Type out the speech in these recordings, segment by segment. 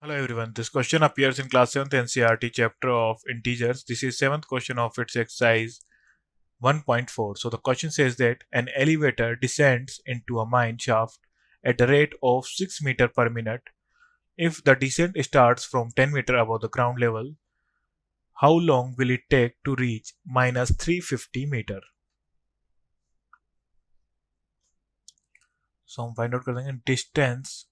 Hello everyone, this question appears in class 7th NCERT chapter of integers. This is 7th question of its exercise 1.4. So the question says that an elevator descends into a mine shaft at a rate of 6 meter per minute. If the descent starts from 10 meter above the ground level, how long will it take to reach minus 350 meter? So हम find out कर देंगे distance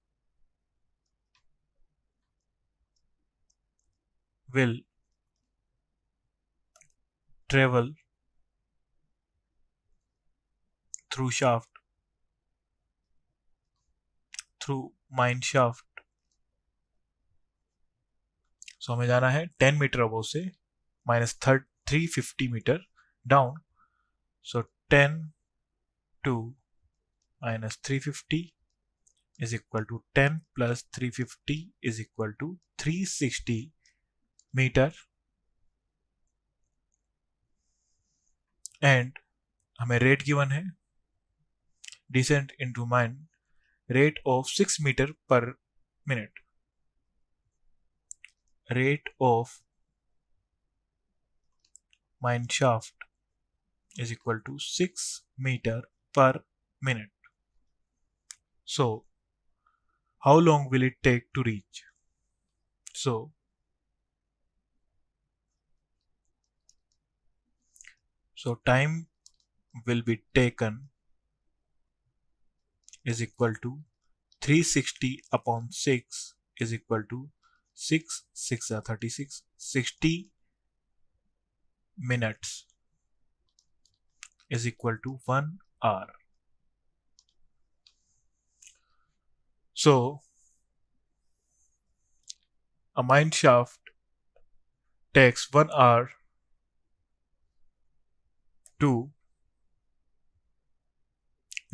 will travel through shaft through mine shaft. सो हमें जाना है 10 metre above से minus 350 meter down. So 10 to minus 350 is equal to 10 plus 350 is equal to 360 meter. And हमें rate given है descent into mine rate of 6 metre per minute. Rate of mine shaft is equal to 6 meter per minute. So how long will it take to reach? So time will be taken is equal to 360 upon 6 is equal to 6 are 36, 60 minutes is equal to 1 hour. So a mine shaft takes 1 hour to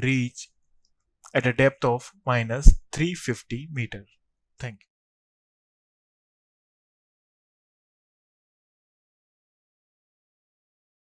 reach at a depth of minus 350 meter. Thank you.